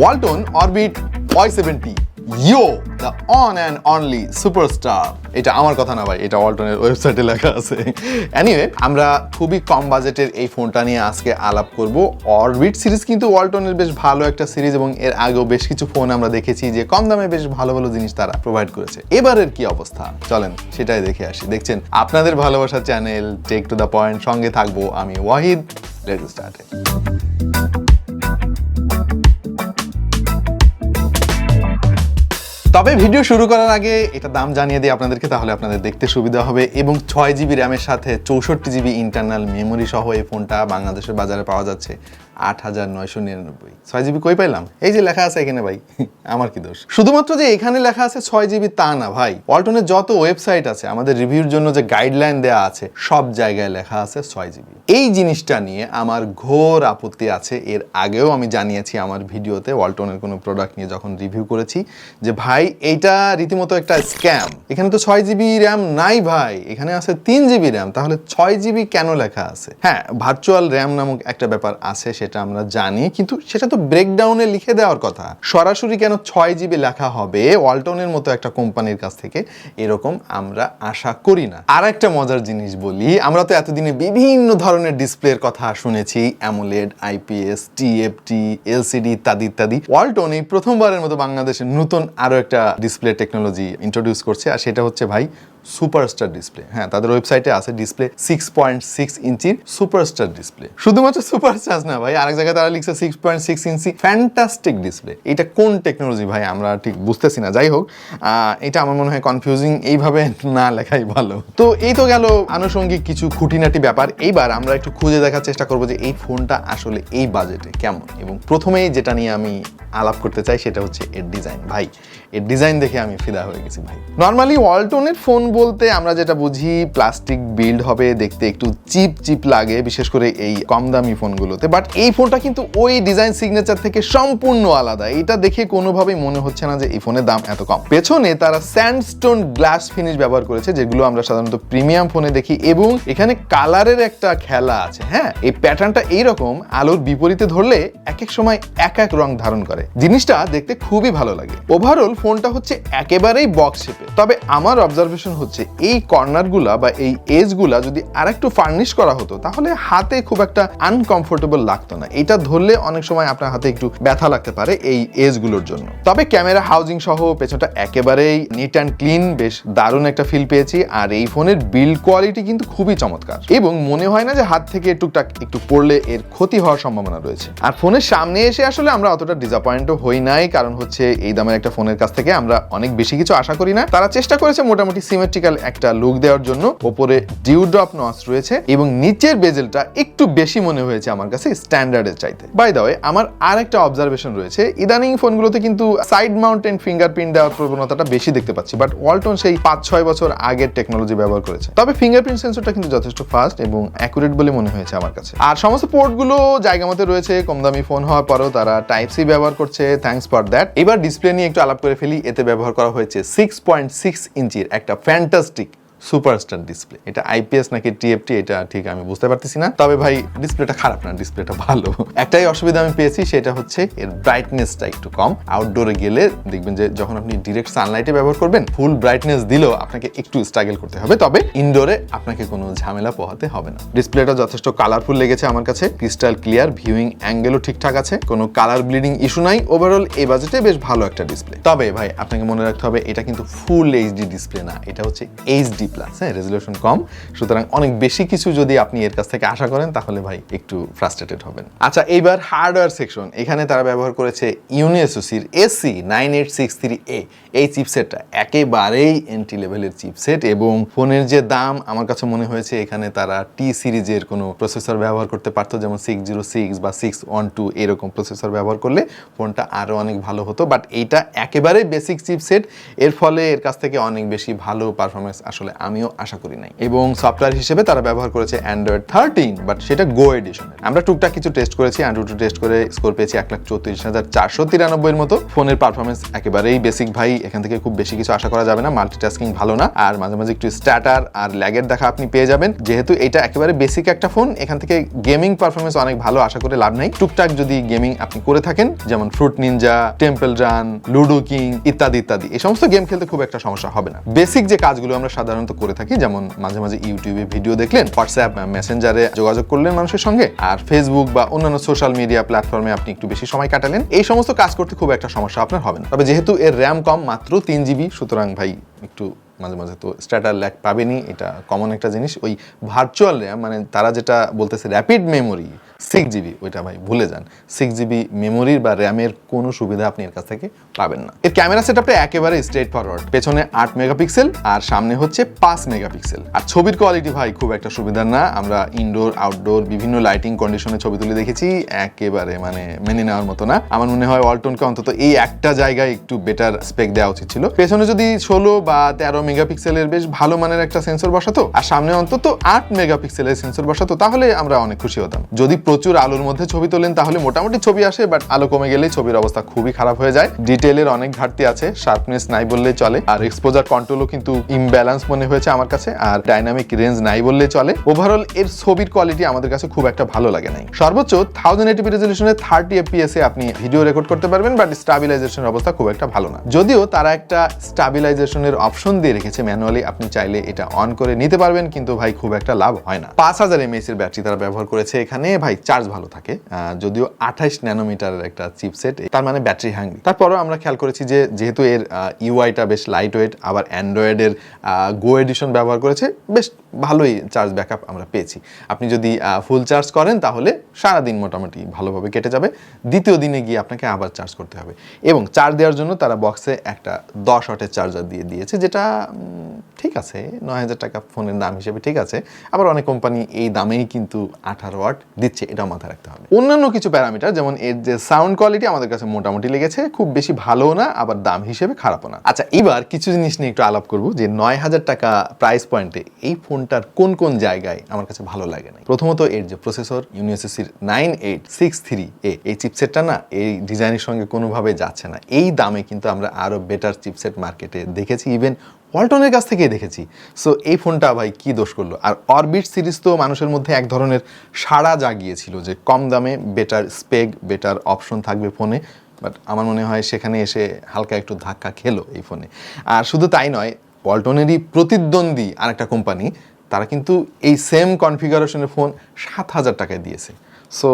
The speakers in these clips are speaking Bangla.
Walton Orbit Y70 Yo, the on and only superstar. এটা আমার কথা না ভাই, এটা ওয়ালটনের ওয়েবসাইটে লেখা আছে। এনিওয়ে, আমরা খুবই কম বাজেটের এই ফোনটা নিয়ে আজকে আলাপ করব। অরবিট সিরিজ কিন্তু ওয়ালটনের বেশ ভালো একটা সিরিজ এবং এর আগেও বেশ কিছু ফোন আমরা দেখেছি যে কম দামে বেশ ভালো ভালো জিনিস তারা প্রোভাইড করেছে। এবারের কি অবস্থা চলেন সেটাই দেখে আসি। দেখছেন আপনাদের ভালোবাসার channel tech to the point, সঙ্গে থাকবো আমি ওয়াহিদ। Let's start. তবে ভিডিও শুরু করার আগে এটা দাম জানিয়ে দিই আপনাদেরকে, তাহলে আপনাদের দেখতে সুবিধা হবে। এবং 6GB র্যামের সাথে 64GB ইন্টারনাল মেমোরি সহ এই ফোনটা বাংলাদেশের বাজারে পাওয়া যাচ্ছে 8,999। 6GB কই পাইলাম? এই যে লেখা আছে এখানে ভাই, আমার কি দোষ? শুধুমাত্র যে এখানে লেখা আছে 6GB তা না ভাই, ওয়ালটনের যত ওয়েবসাইট আছে, আমাদের রিভিউর জন্য যে গাইডলাইন দেওয়া আছে, সব জায়গায় লেখা আছে 6GB। এই জিনিসটা নিয়ে আমার ঘোর আপত্তি আছে। এর আগেও আমি জানিয়েছি আমার ভিডিওতে, ওয়ালটনের কোনো প্রোডাক্ট নিয়ে যখন রিভিউ করেছি, যে ভাই এইটা রীতিমতো একটা স্ক্যাম। এখানে তো 6GB র্যাম নাই ভাই, এখানে আছে 3GB র্যাম, তাহলে 6GB কেন লেখা আছে? হ্যাঁ, ভার্চুয়াল র্যাম নামক একটা ব্যাপার আছে, সেটা আমরা জানি, কিন্তু সেটা তো ব্রেকডাউনে লিখে দেওয়ার কথা। সরাসরি কেন 6GB লেখা হবে ওয়ালটনের মতো একটা কোম্পানির কাছ থেকে, এরকম আমরা আশা করি না। আর একটা মজার জিনিস বলি, আমরা তো এতদিনে বিভিন্ন ধরনের ডিসপ্লের কথা শুনেছি, অ্যামোলেড, আইপিএস, টিএফটি, এলসিডি ইত্যাদি ইত্যাদি। ওয়ালটন এই প্রথমবারের মতো বাংলাদেশের নতুন আরো একটা ডিসপ্লে টেকনোলজি ইন্ট্রোডিউস করছে, আর সেটা হচ্ছে ভাই সুপারস্টার ডিসপ্লে। হ্যাঁ, তাদের ওয়েবসাইটে আছে ডিসপ্লে 6.6 ইঞ্চির সুপারস্টার ডিসপ্লে। শুধুমাত্র সুপারস্টার না ভাই, আরেক জায়গায় তারা লিখছে 6.6 ইঞ্চি ফ্যান্টাস্টিক ডিসপ্লে। এটা কোন টেকনোলজি ভাই আমরা ঠিক বুঝতেছি না। যাই হোক, এটা আমার মনে হয় কনফিউজিং, এইভাবে না লেখাই ভালো। তো এই তো গেল আনুষঙ্গিক কিছু খুঁটিনাটি ব্যাপার। এইবার আমরা একটু খুঁজে দেখার চেষ্টা করবো যে এই ফোনটা আসলে এই বাজেটে কেমন। এবং প্রথমেই যেটা নিয়ে আমি আলাপ করতে চাই সেটা হচ্ছে এর ডিজাইন। ভাই এর ডিজাইন দেখে আমি ফিদা হয়ে গেছি ভাই। নর্মালি ওয়ালটনের ফোন বলতে আমরা যেটা বুঝি, প্লাস্টিক বিল্ড হবে, দেখতে একটু চিপ চিপ লাগে, বিশেষ করে এই কম দামি ফোনগুলোতে। বাট এই ফোনটা কিন্তু ওই ডিজাইন সিগনেচার থেকে সম্পূর্ণ আলাদা। এটা দেখে কোনোভাবেই মনে হচ্ছে না যে এই ফোনের দাম এত কম। পেছনে তারা স্যান্ডস্টোন গ্লাস ফিনিশ ব্যবহার করেছে, যেগুলো আমরা সাধারণত প্রিমিয়াম ফোনে দেখি, এবং এখানে কালারের একটা খেলা আছে। হ্যাঁ, এই প্যাটার্নটা এইরকম, আলোর বিপরীতে ধরলে এক এক সময় এক এক রং ধারণ করে। জিনিসটা দেখতে খুবই ভালো লাগে। ওভারঅল ফোনটা হচ্ছে একেবারেই বক্স শেপে। তবে আমার অবজারভেশন হচ্ছে এই কর্নারগুলা বা এই এজগুলা যদি আরেকটু ফার্নিশ করা হতো, তাহলে হাতে খুব একটা আনকমফোর্টেবল লাগতো না। এটা ধরলে অনেক সময় আপনার হাতে একটু ব্যথা লাগতে পারে এই এজগুলোর জন্য। তবে ক্যামেরা হাউজিং সহ পেছনটা একেবারেই নিট অ্যান্ড ক্লিন, বেশ দারুণ একটা ফিল পেয়েছি। আর এই ফোনের বিল্ড কোয়ালিটি কিন্তু খুবই চমৎকার, এবং মনে হয় না যে হাত থেকে টুকটাক একটু পড়লে এর ক্ষতি হওয়ার সম্ভাবনা রয়েছে। আর ফোনের সামনে এসে আসলে আমরা অতটা ডিসঅ্যাপয়েন্টও হই নাই, কারণ হচ্ছে এই দামের একটা ফোনের কাছ থেকে আমরা অনেক বেশি কিছু আশা করি না। তারা চেষ্টা করেছে মোটামুটি সিমেট্রিক্যাল একটা লুক দেওয়ার জন্য। ওপরে ডিউ ড্রপ নচ রয়েছে এবং নিচের বেজেলটা একটু বেশি মনে হয়েছে আমার কাছে স্ট্যান্ডার্ডের চাইতে। বাই দ্য ওয়ে, আমার আর একটা অবজারভেশন রয়েছে, ইদানিং ফোনগুলোতে কিন্তু সাইড মাউন্টেন ফিঙ্গারপ্রিন্ট দেওয়ার প্রবণতাটা বেশি দেখতে পাচ্ছি, বাট ওয়ালটন সেই 5-6 বছর আগের টেকনোলজি ব্যবহার করেছে। তবে ফিঙ্গারপ্রিন্ট সেন্সরটা কিন্তু যথেষ্ট ফাস্ট এবং অ্যাকুরেট বলে মনে হয়েছে আমার কাছে। আর সমস্ত পোর্টগুলো জায়গা মতো রয়েছে। কম দামি ফোন হওয়ার পরেও তারা টাইপ সি ব্যবহার করছে, থ্যাঙ্কস ফর দ্যাট। এবার ডিসপ্লে নিয়ে একটু আলাপ করে ফেলি। এতে ব্যবহার করা হয়েছে 6.6 ইঞ্চির একটা ফ্যান্টাস্টিক সুপারস্টার ডিসপ্লে। এটা আইপিএস নাকি টিএফটি এটা ঠিক আমি বুঝতে পারতেছি না, তবে ভাই ডিসপ্লেটা খারাপ না, ডিসপ্লেটা ভালো। একটাই অসুবিধা আমি পেয়েছি, সেটা হচ্ছে এর ব্রাইটনেসটা একটু কম। আউটডোরে গেলে দেখবেন যে যখন আপনি ডিরেক্ট সানলাইটে ব্যবহার করবেন, ফুল ব্রাইটনেস দিলেও আপনাকে একটু স্ট্রাগল করতে হবে। তবে ইনডোরে আপনাকে কোনো ঝামেলা পোহাতে হবে না। ডিসপ্লেটা যথেষ্ট কালারফুল লেগেছে আমার কাছে, ক্রিস্টাল ক্লিয়ার, ভিউইং অ্যাঙ্গেলও ঠিকঠাক আছে, কোনো কালার ব্লিডিং ইস্যু নাই। ওভারঅল এই বাজেটে বেশ ভালো একটা ডিসপ্লে। তবে ভাই আপনাকে মনে রাখতে হবে, এটা কিন্তু ফুল এইচডি ডিসপ্লে না, এটা হচ্ছে এইচডি প্লাস। হ্যাঁ, রেজুলেশন কম, সুতরাং অনেক বেশি কিছু যদি আপনি এর কাছ থেকে আশা করেন, তাহলে ভাই একটু ফ্রাস্ট্রেটেড হবেন। আচ্ছা, এইবার হার্ডওয়্যার সেকশন। এখানে তারা ব্যবহার করেছে ইউনিএসওসির AC9863A। এই চিপসেটটা একেবারেই এন্ট্রি লেভেলের চিপসেট, এবং ফোনের যে দাম, আমার কাছে মনে হয়েছে এখানে তারা টি সিরিজের কোনো প্রসেসর ব্যবহার করতে পারতো, যেমন 606 বা 612 এরকম প্রসেসর ব্যবহার করলে ফোনটা আরো অনেক ভালো হতো। বাট এইটা একেবারে বেসিক চিপসেট, এর ফলে এর কাছ থেকে অনেক বেশি ভালো পারফরমেন্স আসলে আমিও আশা করি নাই। এবং সফটওয়্যার হিসেবে তারা ব্যবহার করেছে অ্যান্ড্রয়েড 13, বাট সেটা গো এডিশনের। আমরা টুকটাক কিছু টেস্ট করেছি, অ্যান্ড্রয়েড টেস্ট করে স্কোর পেয়েছি 1,34,493 এর মতো। ফোনের পারফরমেন্স একেবারেই বেসিক ভাই, এখান থেকে খুব বেশি কিছু আশা করা যাবে না। মাল্টিটাস্কিং ভালো না, আর মাঝে মাঝে একটু স্ট্যাটার আর ল্যাগের দেখা আপনি পেয়ে যাবেন। যেহেতু এটা একেবারে বেসিক একটা ফোন, এখান থেকে গেমিং পারফরমেন্স অনেক ভালো আশা করে লাভ নাই। টুকটাক যদি গেমিং আপনি করে থাকেন, যেমন fruit Ninja, temple run, ludo king ইত্যাদি ইত্যাদি, এই সমস্ত গেম খেলতে খুব একটা সমস্যা হবে না। বেসিক যে কাজগুলো আমরা সাধারণত করে থাকি, যেমন মাঝে মাঝে ইউটিউবে ভিডিও দেখলেন, হোয়াটসঅ্যাপ মেসেঞ্জারে যোগাযোগ করলেন মানুষের সঙ্গে, আর ফেসবুক বা অন্যান্য সোশ্যাল মিডিয়া প্ল্যাটফর্মে আপনি একটু বেশি সময় কাটালেন, এই সমস্ত কাজ করতে খুব একটা সমস্যা আপনার হবে না। তবে যেহেতু এর র্যাম কম, মাত্র 3 GB, সুতরাং ভাই একটু মাঝে মাঝে তো স্ট্যাটার ল্যাগ পাবেনই, এটা কমন একটা জিনিস। ওই ভার্চুয়াল র্যাম, মানে তারা যেটা বলতেছে র্যাপিড মেমোরি 6 GB, ওইটা ভাই ভুলে যান। 6 GB মেমোরির বা র্যামের কোনো সুবিধা আপনি এর কাছ থেকে পাবেন না। এর ক্যামেরা সেটআপটা একেবারে স্ট্রেট ফরওয়ার্ড, পেছনে 8 মেগাপিক্সেল আর সামনে হচ্ছে 5 মেগাপিক্সেল। আর ছবির কোয়ালিটি ভাই খুব একটা সুবিধার না। আমরা ইনডোর আউটডোর বিভিন্ন লাইটিং কন্ডিশনে ছবি তুলে দেখেছি, একেবারে মানে মেনে নেওয়ার মতো না। আমার মনে হয় ওয়ালটনকে অন্তত এই একটা জায়গায় একটু বেটার স্পেক দেওয়া উচিত ছিল। পেছনে যদি 16 বা 13 মেগাপিক্সেলের বেশ ভালো মানের একটা সেন্সর বসাতো, আর সামনে অন্তত 8 মেগাপিক্সেলের সেন্সর বসাতো, তাহলে আমরা অনেক খুশি হতাম। যদি প্রচুর আলোর মধ্যে ছবি তোলেন তাহলে মোটামুটি ছবি আসে, বাট আলো কমে গেলেই ছবির অবস্থা খুবই খারাপ হয়ে যায়। ডিটেইলের অনেক ঘাটতি আছে, শার্পনেস নাই বললেই চলে, আর এক্সপোজার কন্ট্রোলও কিন্তু ইমব্যালেন্স মনে হয়েছে আমার কাছে, আর ডাইনামিক রেঞ্জ নাই বললেই চলে। ওভারঅল এর ছবির কোয়ালিটি আমাদের কাছে খুব একটা ভালো লাগে নাই। সর্বোচ্চ 1080p রেজলিউশনে 30 fps এ আপনি ভিডিও রেকর্ড করতে পারবেন, বাট স্টাবিলাইজেশনের অবস্থা খুব একটা ভালো না। যদিও তারা একটা স্টাবিলাইজেশনের অপশন দিয়ে রেখেছে ম্যানুয়ালি, আপনি চাইলে এটা অন করে নিতে পারবেন, কিন্তু ভাই খুব একটা লাভ হয় না। 5000 mAh এর ব্যাটারি তারা ব্যবহার করেছে এখানে, ভাই চার্জ ভালো থাকে, যদিও 28 ন্যানোমিটারের একটা চিপসেট, তার মানে ব্যাটারি হ্যাংরি। তারপরেও আমরা খেয়াল করেছি যে যেহেতু এর ইউআইটা বেশ লাইট ওয়েট, আবার অ্যান্ড্রয়েডের গো এডিশন ব্যবহার করেছে, বেশ ভালোই চার্জ ব্যাকআপ আমরা পেয়েছি। আপনি যদি ফুল চার্জ করেন তাহলে সারাদিন মোটামুটি ভালোভাবে কেটে যাবে। দ্বিতীয় দিনে গিয়ে আপনাকে আবার চার্জ করতে হবে, এবং চার্জ দেওয়ার জন্য তারা বক্সে একটা 10 ওয়াটের চার্জার দিয়ে দিয়েছে, যেটা ঠিক আছে, 9000 টাকা ফোনের দাম হিসেবে ঠিক আছে। আবার অনেক কোম্পানি এই দামেই কিন্তু 18 ওয়াট দিচ্ছে, এটাও মাথায় রাখতে হবে। অন্যান্য কিছু প্যারামিটার, যেমন এর যে সাউন্ড কোয়ালিটি আমাদের কাছে মোটামুটি লেগেছে, খুব বেশি ভালো না, আবার দাম হিসেবে খারাপও না। আচ্ছা, এবার কিছু জিনিস নিয়ে একটু আলাপ করব যে 9000 টাকা প্রাইস পয়েন্টে এই ফোনটার কোন কোন জায়গায় আমার কাছে ভালো লাগে না। প্রথমত এর যে প্রসেসর, ইউনিএসএসির 9863A, এই চিপসেটটা না এই ডিজাইনের সঙ্গে কোনোভাবে যাচ্ছে না। এই দামে কিন্তু আমরা আরো বেটার চিপসেট মার্কেটে দেখেছি, ইভেন ওয়ালটনের কাছ থেকেই দেখেছি। সো এই ফোনটা ভাই কি দোষ করলো? আর অরবিট সিরিজ তো মানুষের মধ্যে এক ধরনের সাড়া জাগিয়েছিল যে কম দামে বেটার স্পেক, বেটার অপশন থাকবে ফোনে, বাট আমার মনে হয় সেখানে এসে হালকা একটু ধাক্কা খেলো এই ফোনে। আর শুধু তাই নয়, ওয়ালটনেরই প্রতিদ্বন্দ্বী আরেকটা কোম্পানি, তারা কিন্তু এই সেম কনফিগারেশনের ফোন 7000 টাকায় দিয়েছে। সো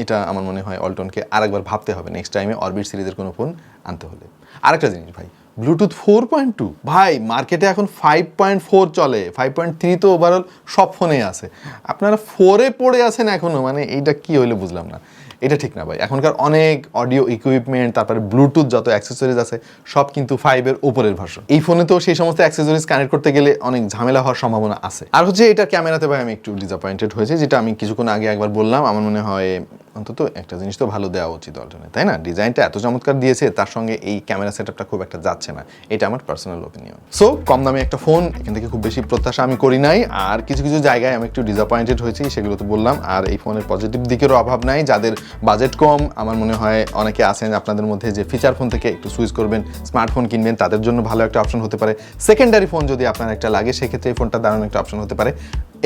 এটা আমার মনে হয় ওয়ালটনকে আরেকবার ভাবতে হবে নেক্সট টাইমে অরবিট সিরিজের কোনো ফোন আনতে হলে। আরেকটা জিনিস ভাই, ব্লুটুথ 4.2, ভাই মার্কেটে এখন 5.4 চলে, 5.3 তো ওভারঅল সব ফোনে আছে, আপনারা 4-এ পড়ে আছেন এখনো, মানে এইটা কি হইলে বুঝলাম না। এটা ঠিক না ভাই। এখনকার অনেক অডিও ইকুইপমেন্ট, তারপরে ব্লুটুথ যত অ্যাক্সেসরিজ আছে সব কিন্তু 5-এর উপরের ভার্সন। এই ফোনে তো সেই সমস্ত অ্যাক্সেসরিজ কানেক্ট করতে গেলে অনেক ঝামেলা হওয়ার সম্ভাবনা আছে। আর হচ্ছে এটা ক্যামেরাতে ভাই আমি একটু ডিসঅ্যাপয়েন্টেড হয়েছে, যেটা আমি কিছুক্ষণ আগে একবার বললাম। আমার মনে হয় অন্তত একটা জিনিস তো ভালো দেওয়া উচিত অল্টারনেট, তাই না? ডিজাইনটা এত চমৎকার দিয়েছে, তার সঙ্গে এই ক্যামেরা সেটআপটা খুব একটা যাচ্ছে না, এটা আমার পার্সোনাল ওপিনিয়ন। সো কম দামে একটা ফোন, এখান থেকে খুব বেশি প্রত্যাশা আমি করি নাই। আর কিছু কিছু জায়গায় আমি একটু ডিসঅ্যাপয়েন্টেড হয়েছি, সেগুলো তো বললাম। আর এই ফোনের পজিটিভ দিকেরও অভাব নাই। যাদের বাজেট কম, আমার মনে হয় অনেকে আছেন আপনাদের মধ্যে যে ফিচার ফোন থেকে একটু সুইচ করবেন, স্মার্টফোন কিনবেন, তাদের জন্য ভালো একটা অপশন হতে পারে। সেকেন্ডারি ফোন যদি আপনার একটা লাগে, সেক্ষেত্রে এই ফোনটা দারুণ একটা অপশন হতে পারে।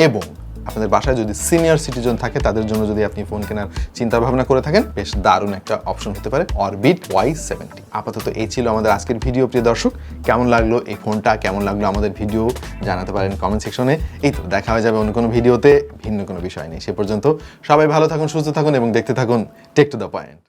এবং আপনাদের বাসায় যদি সিনিয়র সিটিজেন থাকে, তাদের জন্য যদি আপনি ফোন কেনার চিন্তা ভাবনা করে থাকেন, বেশ দারুণ একটা অপশন হতে পারে অরবিট Y70। আপাতত এই ছিল আমাদের আজকের ভিডিও। প্রিয় দর্শক, কেমন লাগলো এই ফোনটা, কেমন লাগলো আমাদের ভিডিও, জানাতে পারেন কমেন্ট সেকশনে। এই তো দেখা হয়ে যাবে অন্য কোনো ভিডিওতে ভিন্ন কোনো বিষয় নেই। সে পর্যন্ত সবাই ভালো থাকুন, সুস্থ থাকুন এবং দেখতে থাকুন টেক টু দ্য পয়েন্ট।